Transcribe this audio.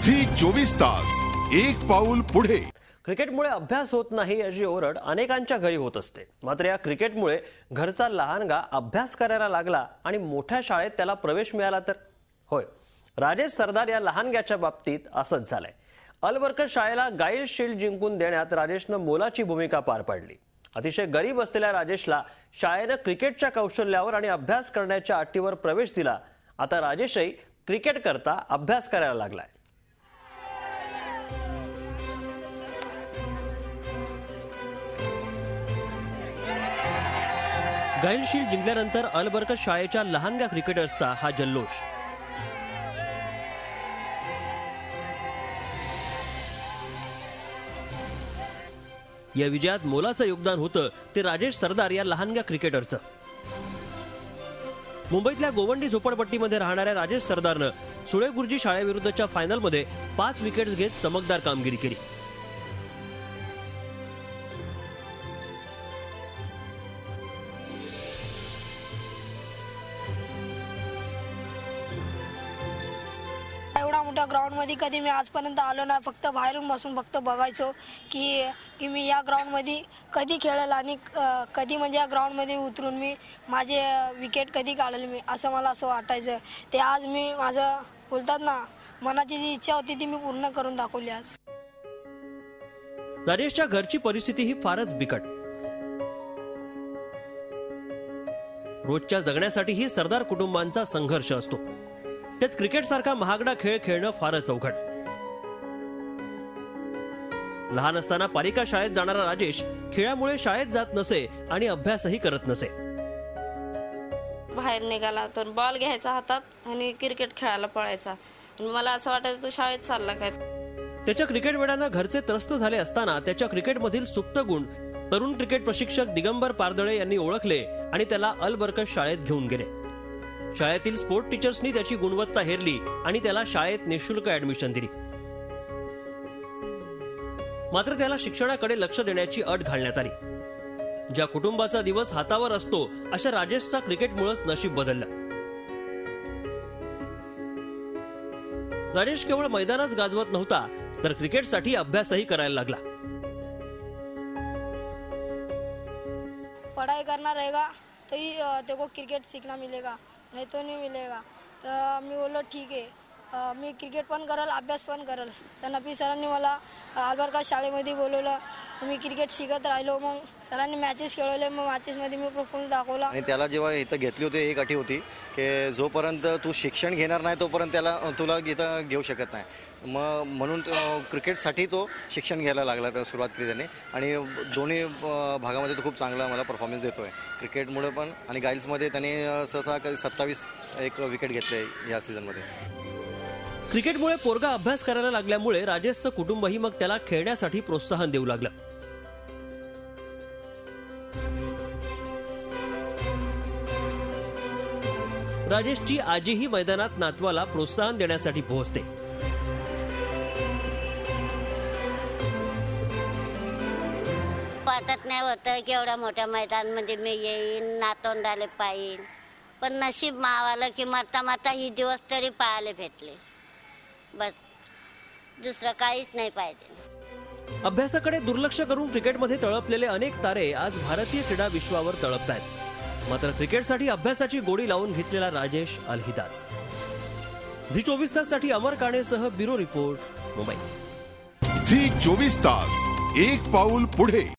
Zee 24 तास एक पाऊल पुढे। क्रिकेटमुळे अभ्यास होत नाही याची ओरड अनेकांच्या घरी होत असते। मात्र या क्रिकेटमुळे घरचा लहानगा अभ्यास करायला लागला आणि मोठ्या शाळेत त्याला प्रवेश मिळाला तर होय, राजेश सरदार या लहानग्याच्या बाबतीत असंच झालंय। अलबरकत शाळेला गाइड शील्ड जिंकून देण्यात राजेशनं मोलाची भूमिका पार पाडली। अतिशय गरीब असलेल्या राजेशला शाळेनं क्रिकेटच्या कौशल्यावर आणि अभ्यास करण्याच्या अटीवर प्रवेश दिला। आता राजेशही क्रिकेट करता अभ्यास करायला लागलाय। गाइड शील्ड जिंकल्यानंतर अलबरकत शाळेच्या लहानग्या क्रिकेटर्सचा हा जल्लोष। या विजयात मोलाचं योगदान होतं ते राजेश सरदार या लहानग्या क्रिकेटरचं। मुंबईतल्या गोवंडी झोपडपट्टीमध्ये राहणाऱ्या राजेश सरदारनं सुळे गुरुजी शाळेविरुद्धच्या फायनलमध्ये 5 विकेट्स घेत चमकदार कामगिरी केली। एवढा मोठ्या ग्राउंड मध्ये कधी मी आजपर्यंत आलो ना, फक्त बाहेरून बसून फक्त बघायचो की मी या ग्राउंड मध्ये कधी खेळेल आणि कधी म्हणजे या ग्राउंड मध्ये उतरून मी माझे विकेट कधी काढेल मी, असं मला असं वाटायचं। ते आज मी माझं बोलतात ना, मनाची जी इच्छा होती ती मी पूर्ण करून दाखवली आज। राजेशच्या घरची परिस्थिती ही फारच बिकट। रोजच्या जगण्यासाठीही सरदार कुटुंबांचा संघर्ष असतो। त्यात क्रिकेट सारखा महागडा खेळ खेळणं फारच अवघड। लहान असताना पालिका शाळेत जाणारा राजेश खेळामुळे शाळेत जात नसे आणि अभ्यासही करत नसे। बाहेर निघाला तर बॉल घ्यायचा हातात आणि क्रिकेट खेळायला पळायचा। मला असं वाटायचं तो शाळेत चालला काय। त्याच्या क्रिकेट वेळानं घरचे त्रस्त झाले असताना त्याच्या क्रिकेटमधील सुप्त गुण तरुण क्रिकेट प्रशिक्षक दिगंबर पारदळे यांनी ओळखले आणि त्याला अलबरकत शाळेत घेऊन गेले। शाळेतील स्पोर्ट टीचर्सनी त्याची गुणवत्ता हेरली आणि त्याला शाळेत निःशुल्क ऍडमिशन दिली। मात्र त्याला शिक्षणाकडे लक्ष देण्याची अट घालण्यात आली। ज्या कुटुंबाचा दिवस हातावर असतो अशा राजेशचा क्रिकेटमुळेच नशीब बदललं। राजेश केवळ मैदानच गाजवत नव्हता तर क्रिकेटसाठी अभ्यासही करायला लागला। पढ़ाई करना रहेगा तो ही तेरे को क्रिकेट सीखना मिलेगा, नहीं तो नहीं मिलेगा। तर मी बोललो ठीक आहे, मी क्रिकेट पण करल अभ्यास पण करल। तर नपी सरांनी मला अलबरकत शाळेमध्ये बोलवलं, मी क्रिकेट शिकत राहिलो। मग सरांनी मॅचेस खेळवले, मग मॅचेसमध्ये मी परफॉर्मन्स दाखवला। आणि त्याला जेव्हा इथं घेतली होती एक अटी होती की जोपर्यंत तू शिक्षण घेणार नाही तोपर्यंत तुला इथं घेऊ शकत नाही। मग म्हणून क्रिकेटसाठी तो शिक्षण घ्यायला लागला, तर सुरुवात केली त्याने आणि दोन्ही भागामध्ये तो खूप चांगला मला परफॉर्मन्स देतोय क्रिकेटमुळे पण। आणि गाईल्समध्ये त्याने सहसा 27 विकेट घेतले या सीझनमध्ये। क्रिकेटमुळे पोरगा अभ्यास करायला लागल्यामुळे राजेशचं कुटुंबही मग त्याला खेळण्यासाठी प्रोत्साहन देऊ लागलं। राजेशची आजीही मैदानात नातवाला प्रोत्साहन देण्यासाठी पोहोचते। वाटत नाही होतं की एवढ्या मोठ्या मैदानामध्ये मी येईन, नातवंडाले पाहिन, पण नशीब मावाला की मरता मरता ही दिवस तरी पाहायला भेटले। बस दुसरं काहीच नाही पाहिजे। अभ्यासाकडे दुर्लक्ष करून क्रिकेटमध्ये तळपलेले अनेक तारे आज भारतीय क्रीडा विश्वावर तळपतायत। मात्र क्रिकेटसाठी अभ्यासाची गोडी लावून घेतलेला राजेश अलहिदाच। झी 24 ताससाठी अमर काणेसह ब्युरो रिपोर्ट, मुंबई। झी 24 तास एक पाऊल पुढे।